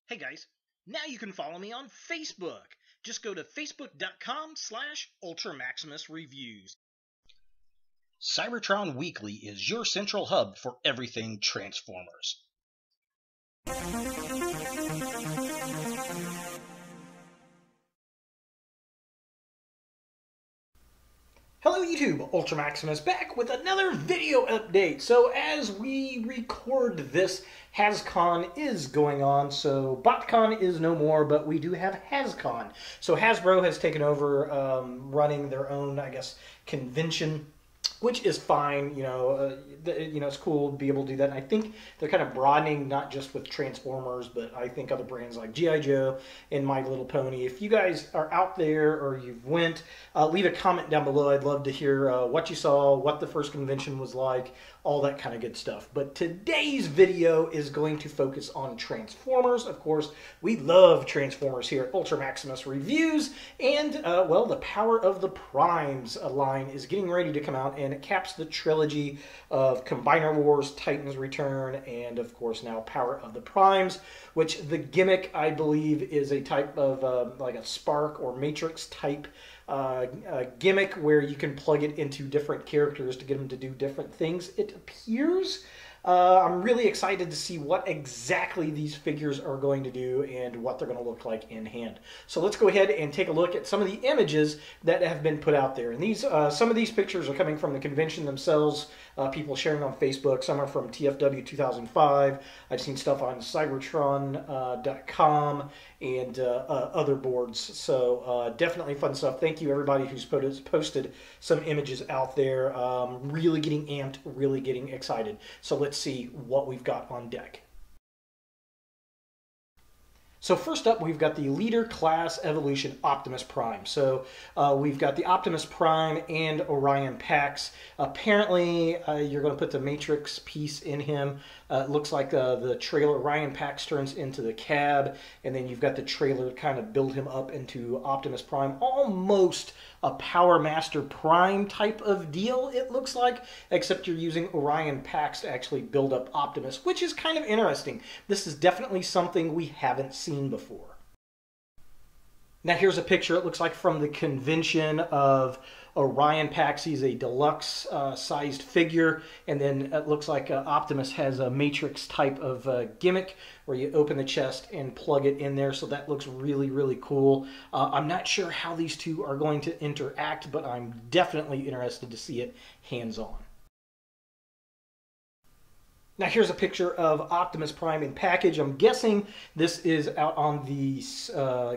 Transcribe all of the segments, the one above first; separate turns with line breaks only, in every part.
Hey guys, now you can follow me on Facebook. Just go to facebook.com/UltraMaximusReviews. Cybertron Weekly is your central hub for everything Transformers. Hello YouTube, Ultra Maximus back with another video update. So as we record this, HASCON is going on. So BotCon is no more, but we do have HASCON. So Hasbro has taken over running their own, I guess, convention, which is fine. It's cool to be able to do that. And I think they're kind of broadening, not just with Transformers, but I think other brands like G.I. Joe and My Little Pony. If you guys are out there or you've went, leave a comment down below. I'd love to hear what you saw, what the first convention was like, all that kind of good stuff. But today's video is going to focus on Transformers. Of course, we love Transformers here at Ultra Maximus Reviews. And, well, the Power of the Primes line is getting ready to come out, and it caps the trilogy of Combiner Wars, Titans Return, and, of course, now Power of the Primes, which the gimmick, I believe, is a type of, like a spark or matrix type gimmick where you can plug it into different characters to get them to do different things, it appears. I'm really excited to see what exactly these figures are going to do and what they're going to look like in hand. So let's go ahead and take a look at some of the images that have been put out there. And these, some of these pictures are coming from the convention themselves, people sharing on Facebook. Some are from TFW 2005. I've seen stuff on Cybertron.com and other boards. So definitely fun stuff. Thank you everybody who's posted some images out there. Really getting amped, really getting excited. So let's see what we've got on deck. So first up, we've got the Leader Class Evolution Optimus Prime. So we've got the Optimus Prime and Orion Pax. Apparently, you're going to put the Matrix piece in him. It looks like the trailer Orion Pax turns into the cab, and then you've got the trailer to kind of build him up into Optimus Prime. Almost a Power Master Prime type of deal, it looks like, except you're using Orion Pax to actually build up Optimus, which is kind of interesting. This is definitely something we haven't seen before. Now here's a picture, it looks like, from the convention of Orion Pax. He's a deluxe sized figure, and then it looks like Optimus has a Matrix type of gimmick where you open the chest and plug it in there, so that looks really, really cool. I'm not sure how these two are going to interact, but I'm definitely interested to see it hands-on. Now here's a picture of Optimus Prime in package. I'm guessing this is out on the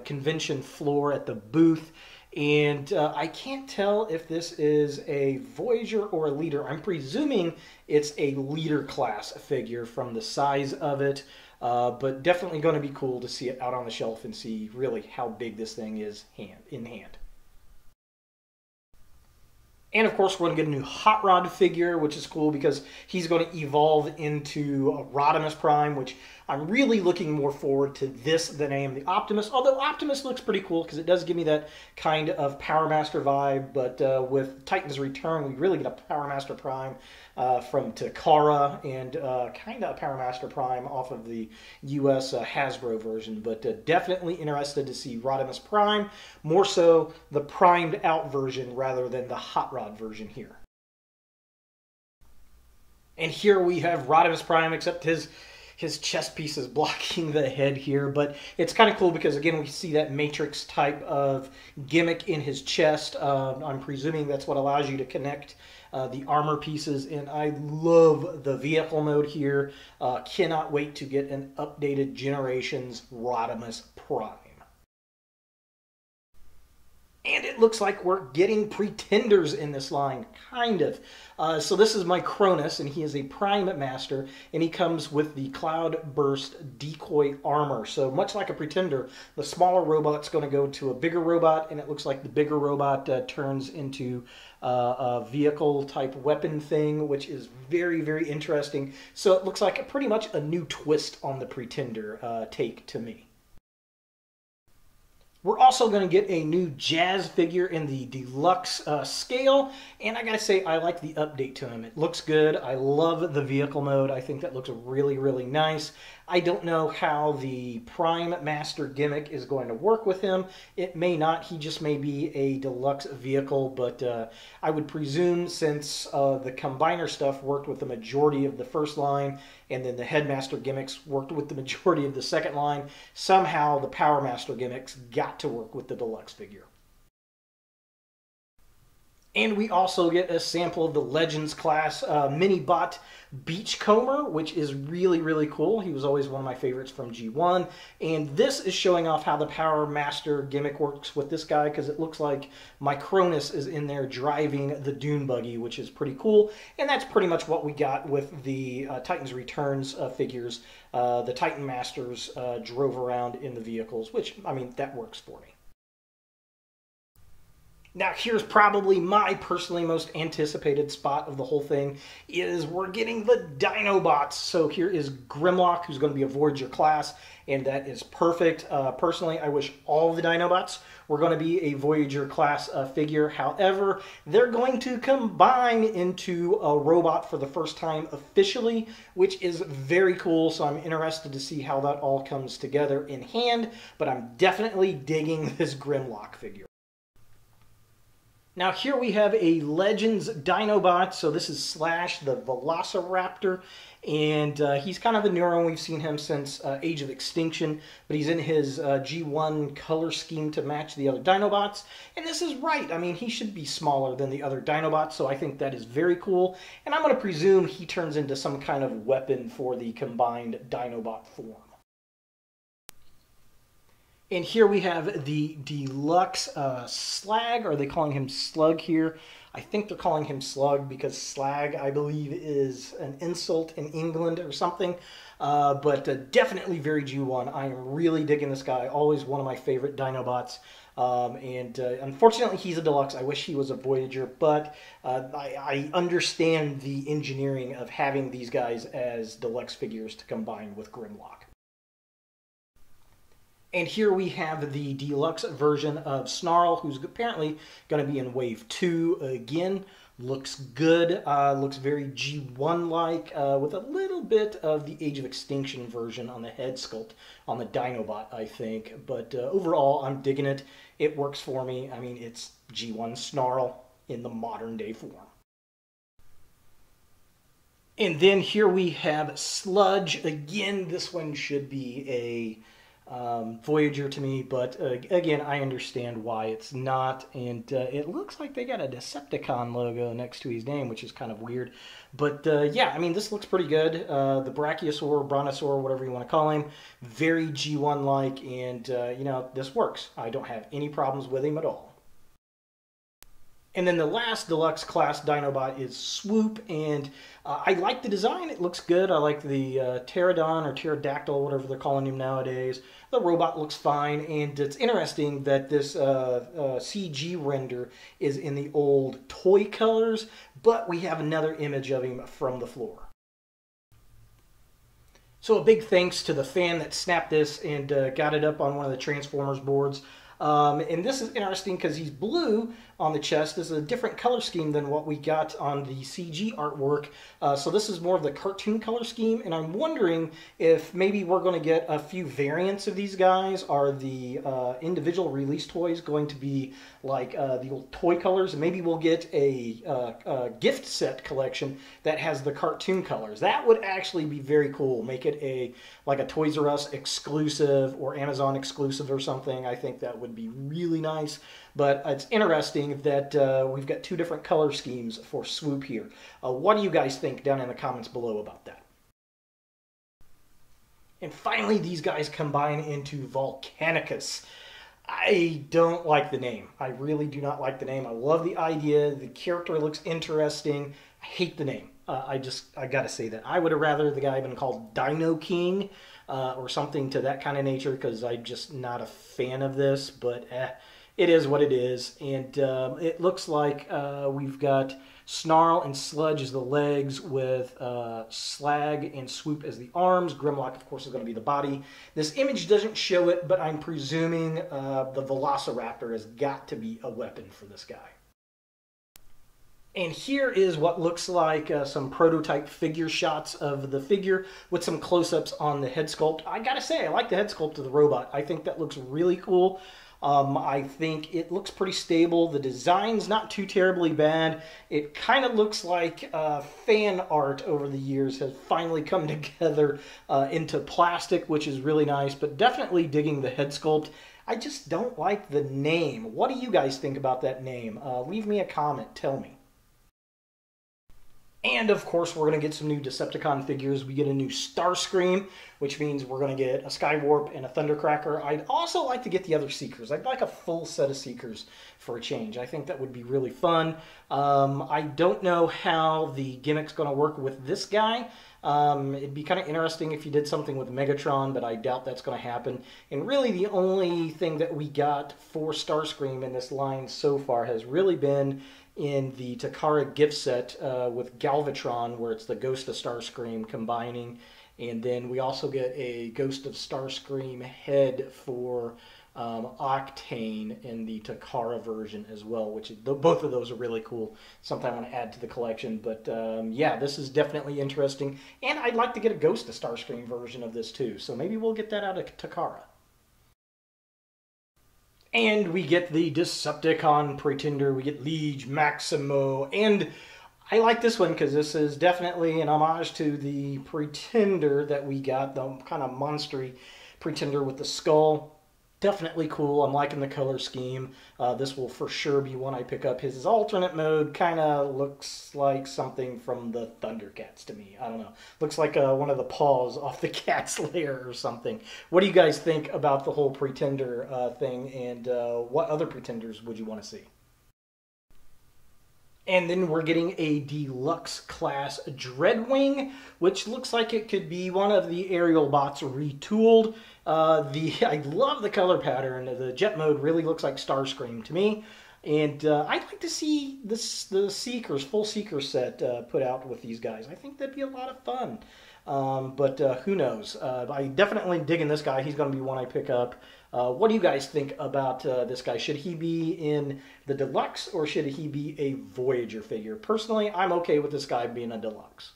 convention floor at the booth. And I can't tell if this is a Voyager or a Leader. I'm presuming it's a Leader class figure from the size of it. But definitely going to be cool to see it out on the shelf and see really how big this thing is in hand. And of course, we're going to get a new Hot Rod figure, which is cool because he's going to evolve into a Rodimus Prime, which I'm really looking more forward to this than I am the Optimus. Although Optimus looks pretty cool because it does give me that kind of Power Master vibe. But with Titans Return, we really get a Power Master Prime from Takara and kind of a Power Master Prime off of the US Hasbro version. But definitely interested to see Rodimus Prime, more so the primed out version rather than the Hot Rod version here. And here we have Rodimus Prime, except his chest piece is blocking the head here, but it's kind of cool because, again, we see that Matrix type of gimmick in his chest. I'm presuming that's what allows you to connect the armor pieces, and I love the vehicle mode here. Cannot wait to get an updated Generations Rodimus Prime. And it looks like we're getting pretenders in this line, kind of. So this is my Cronus, and he is a Prime Master, and he comes with the Cloud Burst Decoy Armor. So much like a Pretender, the smaller robot's going to go to a bigger robot, and it looks like the bigger robot turns into a vehicle-type weapon thing, which is very, very interesting. So it looks like pretty much a new twist on the Pretender take to me. We're also going to get a new Jazz figure in the deluxe scale, and I gotta say, I like the update to him. It looks good. I love the vehicle mode. I think that looks really, really nice. I don't know how the Prime Master gimmick is going to work with him. It may not. He just may be a deluxe vehicle, but I would presume since the Combiner stuff worked with the majority of the first line, and then the Headmaster gimmicks worked with the majority of the second line, somehow the Power Master gimmicks got to work with the deluxe figure. And we also get a sample of the Legends class mini-bot Beachcomber, which is really, really cool. He was always one of my favorites from G1. And this is showing off how the Power Master gimmick works with this guy, because it looks like Micronus is in there driving the Dune Buggy, which is pretty cool. And that's pretty much what we got with the Titans Returns figures. The Titan Masters drove around in the vehicles, which, I mean, that works for me. Now, here's probably my personally most anticipated spot of the whole thing, is we're getting the Dinobots. So here is Grimlock, who's going to be a Voyager class, and that is perfect. Personally, I wish all the Dinobots were going to be a Voyager class figure. However, they're going to combine into a robot for the first time officially, which is very cool. So I'm interested to see how that all comes together in hand, but I'm definitely digging this Grimlock figure. Now here we have a Legends Dinobot, so this is Slash, the Velociraptor, and he's kind of a newer one. We've seen him since Age of Extinction, but he's in his G1 color scheme to match the other Dinobots, and this is right. I mean, he should be smaller than the other Dinobots, so I think that is very cool, and I'm going to presume he turns into some kind of weapon for the combined Dinobot form. And here we have the deluxe Slag. Are they calling him Slug here? I think they're calling him Slug because Slag, I believe, is an insult in England or something. But definitely very G1. I am really digging this guy. Always one of my favorite Dinobots. Unfortunately, he's a deluxe. I wish he was a Voyager, but I understand the engineering of having these guys as deluxe figures to combine with Grimlock. And here we have the deluxe version of Snarl, who's apparently going to be in Wave 2 again. Looks good. Looks very G1-like, with a little bit of the Age of Extinction version on the head sculpt on the Dinobot, I think. But overall, I'm digging it. It works for me. I mean, it's G1 Snarl in the modern-day form. And then here we have Sludge. Again, this one should be a Voyager to me, but again, I understand why it's not, and it looks like they got a Decepticon logo next to his name, which is kind of weird, but yeah, I mean, this looks pretty good. The Brachiosaur, Brontosaur, whatever you want to call him, very G1-like, and you know, this works. I don't have any problems with him at all. And then the last deluxe class Dinobot is Swoop, and I like the design. It looks good. I like the Pterodon or Pterodactyl, whatever they're calling him nowadays. The robot looks fine, and it's interesting that this CG render is in the old toy colors, but we have another image of him from the floor. So a big thanks to the fan that snapped this and got it up on one of the Transformers boards. And this is interesting because he's blue on the chest. This is a different color scheme than what we got on the CG artwork. So this is more of the cartoon color scheme, and I'm wondering if maybe we're going to get a few variants of these guys. Are the individual release toys going to be like the old toy colors? And maybe we'll get a gift set collection that has the cartoon colors. That would actually be very cool. Make it like a Toys R Us exclusive or Amazon exclusive or something. I think that would be really nice. But it's interesting that we've got two different color schemes for Swoop here. What do you guys think down in the comments below about that? And finally, these guys combine into Volcanicus. I don't like the name. I really do not like the name. I love the idea. The character looks interesting. I hate the name. I gotta say that. I would have rather the guy been called Dino King or something to that kind of nature, because I'm just not a fan of this, but it is what it is. And it looks like we've got Snarl and Sludge as the legs, with Slag and Swoop as the arms. Grimlock, of course, is going to be the body. This image doesn't show it, but I'm presuming the Velociraptor has got to be a weapon for this guy. And here is what looks like some prototype figure shots of the figure with some close-ups on the head sculpt. I gotta say, I like the head sculpt of the robot. I think that looks really cool. I think it looks pretty stable. The design's not too terribly bad. It kind of looks like fan art over the years has finally come together into plastic, which is really nice, but definitely digging the head sculpt. I just don't like the name. What do you guys think about that name? Leave me a comment. Tell me. And of course, we're going to get some new Decepticon figures. We get a new Starscream, which means we're going to get a Skywarp and a Thundercracker. I'd also like to get the other Seekers. I'd like a full set of Seekers for a change. I think that would be really fun. I don't know how the gimmick's going to work with this guy. It'd be kind of interesting if you did something with Megatron, but I doubt that's going to happen. And really, the only thing that we got for Starscream in this line so far has really been in the Takara gift set with Galvatron, where it's the Ghost of Starscream combining. And then we also get a Ghost of Starscream head for Octane in the Takara version as well, which both of those are really cool. Something I want to add to the collection. But yeah, this is definitely interesting. And I'd like to get a Ghost of Starscream version of this too. So maybe we'll get that out of Takara. And we get the Decepticon Pretender, we get Liege, Maximo, and I like this one because this is definitely an homage to the Pretender that we got, the kind of monstery Pretender with the skull. Definitely cool. I'm liking the color scheme. This will for sure be one I pick up. His alternate mode kind of looks like something from the Thundercats to me. I don't know. Looks like one of the paws off the cat's lair or something. What do you guys think about the whole Pretender thing, and what other Pretenders would you want to see? And then we're getting a deluxe class Dreadwing, which looks like it could be one of the aerial bots retooled. I love the color pattern. The jet mode really looks like Starscream to me. And I'd like to see the Seekers, full Seeker set put out with these guys. I think that'd be a lot of fun. But who knows? I definitely digging this guy. He's going to be one I pick up. What do you guys think about this guy? Should he be in the deluxe or should he be a Voyager figure? Personally, I'm okay with this guy being a deluxe.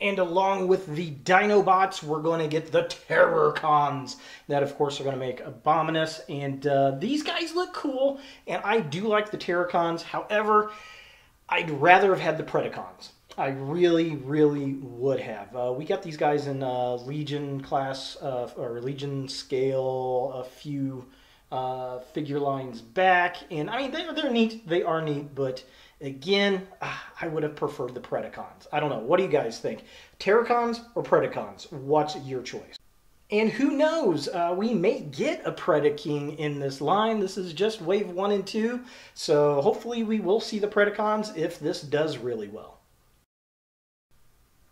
And along with the Dinobots, we're going to get the Terrorcons. That, of course, are going to make Abominus. And these guys look cool, and I do like the Terrorcons. However, I'd rather have had the Predacons. I really, really would have. We got these guys in Legion class, or Legion scale, a few figure lines back. And, I mean, they're neat. They are neat, but again, I would have preferred the Predacons. I don't know. What do you guys think? Terrorcons or Predacons? What's your choice? And who knows? We may get a Predaking in this line. This is just wave 1 and 2. So hopefully we will see the Predacons if this does really well.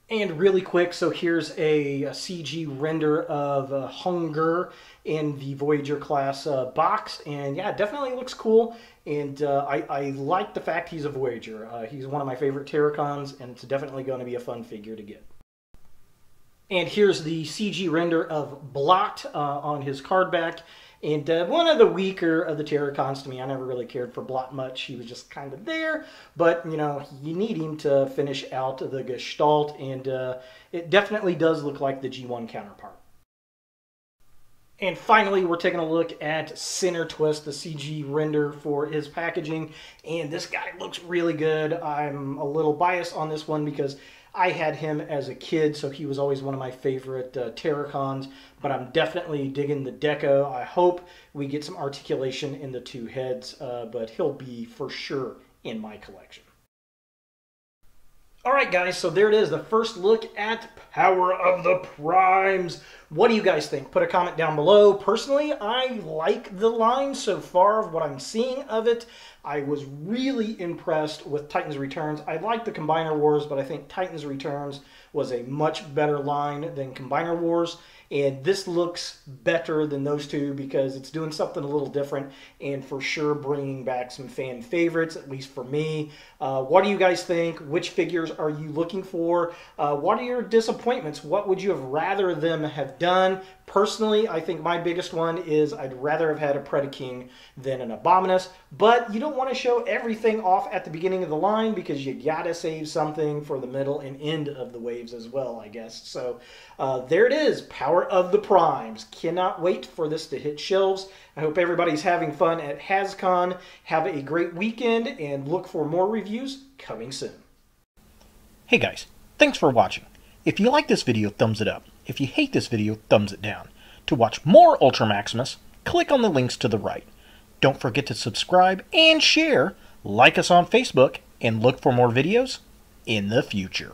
And really quick, so here's a CG render of hun-gurr in the Voyager class box. And yeah, it definitely looks cool. And I like the fact he's a Voyager. He's one of my favorite Terrorcons, and it's definitely going to be a fun figure to get. And here's the CG render of Blot on his card back. And one of the weaker of the Terrorcons to me. I never really cared for Blot much. He was just kind of there. But, you know, you need him to finish out the Gestalt. And it definitely does look like the G1 counterpart. And finally, we're taking a look at Center Twist, the CG render for his packaging. And this guy looks really good. I'm a little biased on this one because I had him as a kid, so he was always one of my favorite Terrorcons, but I'm definitely digging the deco. I hope we get some articulation in the two heads, but he'll be for sure in my collection. Alright guys, so there it is, the first look at Power of the Primes. What do you guys think? Put a comment down below. Personally, I like the line so far of what I'm seeing of it. I was really impressed with Titans Returns. I like the Combiner Wars, but I think Titans Returns was a much better line than Combiner Wars. And this looks better than those two because it's doing something a little different and for sure bringing back some fan favorites, at least for me. What do you guys think? Which figures are you looking for? What are your disappointments? What would you have rather them have done? Personally, I think my biggest one is I'd rather have had a Predaking than an Abominus, but you don't want to show everything off at the beginning of the line because you gotta save something for the middle and end of the waves as well, I guess. So there it is, Power of the Primes. Cannot wait for this to hit shelves. I hope everybody's having fun at HasCon. Have a great weekend and look for more reviews coming soon.
Hey guys, thanks for watching. If you like this video, thumbs it up. If you hate this video, thumbs it down. To watch more Ultra Maximus, click on the links to the right. Don't forget to subscribe and share, like us on Facebook, and look for more videos in the future.